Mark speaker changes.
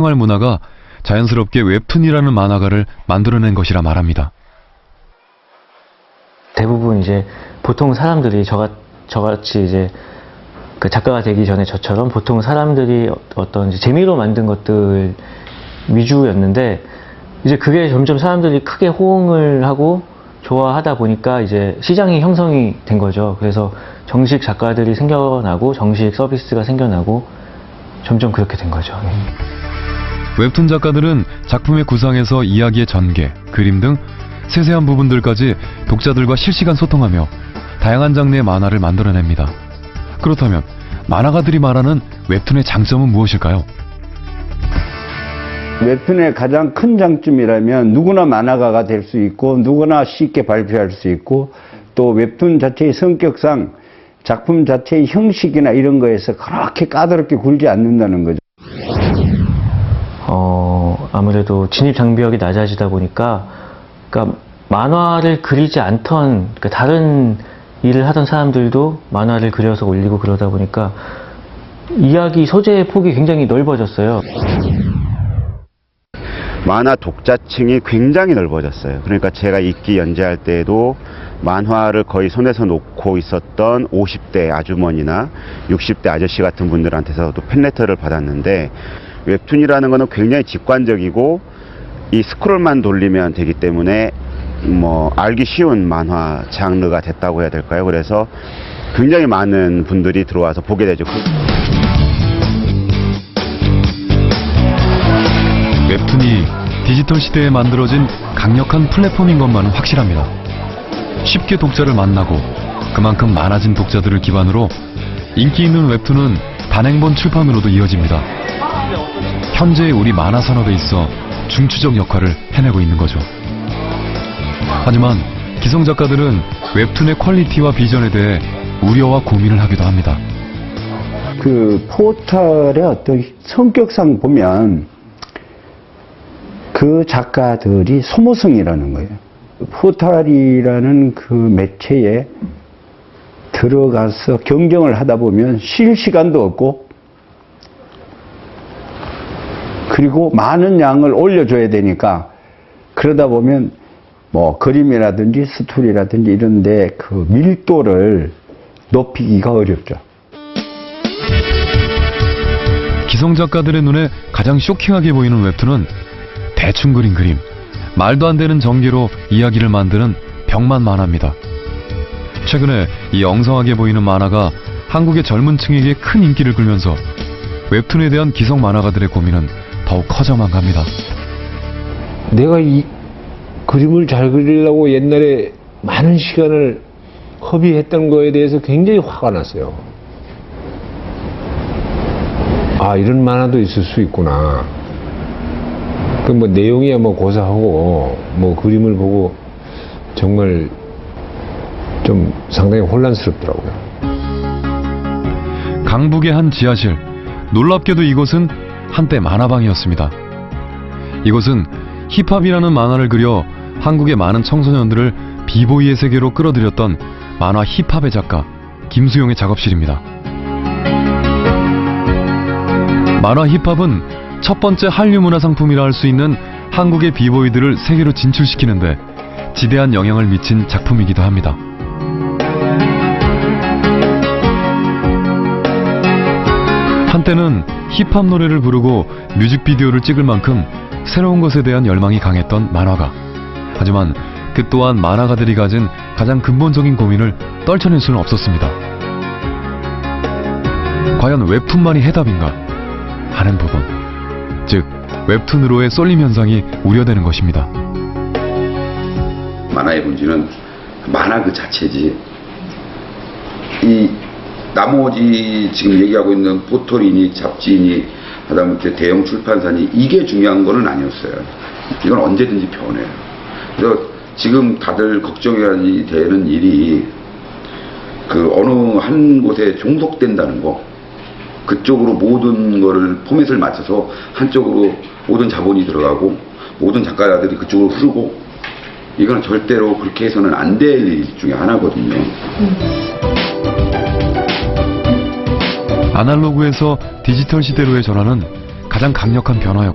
Speaker 1: 생활 문화가 자연스럽게 웹툰이라는 만화가를 만들어낸 것이라 말합니다.
Speaker 2: 대부분 이제 보통 사람들이 저같이 이제 그 작가가 되기 전에 저처럼 보통 사람들이 어떤 이제 재미로 만든 것들 위주였는데, 이제 그게 점점 사람들이 크게 호응을 하고 좋아하다 보니까 이제 시장이 형성이 된 거죠. 그래서 정식 작가들이 생겨나고 정식 서비스가 생겨나고 점점 그렇게 된 거죠.
Speaker 1: 웹툰 작가들은 작품의 구상에서 이야기의 전개, 그림 등 세세한 부분들까지 독자들과 실시간 소통하며 다양한 장르의 만화를 만들어냅니다. 그렇다면 만화가들이 말하는 웹툰의 장점은 무엇일까요?
Speaker 3: 웹툰의 가장 큰 장점이라면 누구나 만화가가 될 수 있고 누구나 쉽게 발표할 수 있고, 또 웹툰 자체의 성격상 작품 자체의 형식이나 이런 거에서 그렇게 까다롭게 굴지 않는다는 거죠.
Speaker 2: 아무래도 진입 장벽이 낮아지다 보니까, 그러니까 만화를 그리지 않던, 그러니까 다른 일을 하던 사람들도 만화를 그려서 올리고 그러다 보니까 이야기 소재의 폭이 굉장히 넓어졌어요.
Speaker 4: 만화 독자층이 굉장히 넓어졌어요. 그러니까 제가 읽기 연재할 때에도 만화를 거의 손에서 놓고 있었던 50대 아주머니나 60대 아저씨 같은 분들한테서도 팬레터를 받았는데, 웹툰이라는 거는 굉장히 직관적이고 이 스크롤만 돌리면 되기 때문에 알기 쉬운 만화 장르가 됐다고 해야 될까요? 그래서 굉장히 많은 분들이 들어와서 보게 되죠.
Speaker 1: 웹툰이 디지털 시대에 만들어진 강력한 플랫폼인 것만은 확실합니다. 쉽게 독자를 만나고 그만큼 많아진 독자들을 기반으로 인기 있는 웹툰은 단행본 출판으로도 이어집니다. 현재의 우리 만화 산업에 있어 중추적 역할을 해내고 있는 거죠. 하지만 기성 작가들은 웹툰의 퀄리티와 비전에 대해 우려와 고민을 하기도 합니다.
Speaker 3: 그 포털의 어떤 성격상 보면 그 작가들이 소모성이라는 거예요. 포털이라는 그 매체에 들어가서 경쟁을 하다 보면 쉴 시간도 없고, 그리고 많은 양을 올려줘야 되니까, 그러다 보면 그림이라든지 스토리라든지 이런데 그 밀도를 높이기가 어렵죠.
Speaker 1: 기성 작가들의 눈에 가장 쇼킹하게 보이는 웹툰은 대충 그린 그림, 말도 안 되는 전개로 이야기를 만드는 병만 만화입니다. 최근에 이 엉성하게 보이는 만화가 한국의 젊은 층에게 큰 인기를 끌면서 웹툰에 대한 기성 만화가들의 고민은 더욱 커져만 갑니다.
Speaker 5: 내가 이 그림을 잘 그리려고 옛날에 많은 시간을 허비했던 거에 대해서 굉장히 화가 났어요. 아, 이런 만화도 있을 수 있구나. 그 내용이야 고사하고 그림을 보고 정말 좀 상당히 혼란스럽더라고요.
Speaker 1: 강북의 한 지하실, 놀랍게도 이곳은 한때 만화방이었습니다. 이곳은 힙합이라는 만화를 그려 한국의 많은 청소년들을 비보이의 세계로 끌어들였던 만화 힙합의 작가 김수용의 작업실입니다. 만화 힙합은 첫 번째 한류 문화 상품이라 할 수 있는 한국의 비보이들을 세계로 진출시키는데 지대한 영향을 미친 작품이기도 합니다. 한때는 힙합 노래를 부르고 뮤직비디오를 찍을 만큼 새로운 것에 대한 열망이 강했던 만화가. 하지만 그 또한 만화가들이 가진 가장 근본적인 고민을 떨쳐낼 수는 없었습니다. 과연 웹툰만이 해답인가 하는 부분, 즉 웹툰으로의 쏠림 현상이 우려되는 것입니다.
Speaker 6: 만화의 본질은 만화 그 자체지, 이 나머지 지금 얘기하고 있는 포털이니 잡지니 하다못해 대형 출판사니 이게 중요한 거는 아니었어요. 이건 언제든지 변해요. 그래서 지금 다들 걱정이 되는 일이 그 어느 한 곳에 종속된다는 거, 그쪽으로 모든 거를 포맷을 맞춰서 한쪽으로 모든 자본이 들어가고 모든 작가들이 그쪽으로 흐르고, 이거는 절대로 그렇게 해서는 안 될 일 중에 하나거든요.
Speaker 1: 아날로그에서 디지털 시대로의 전환은 가장 강력한 변화였고,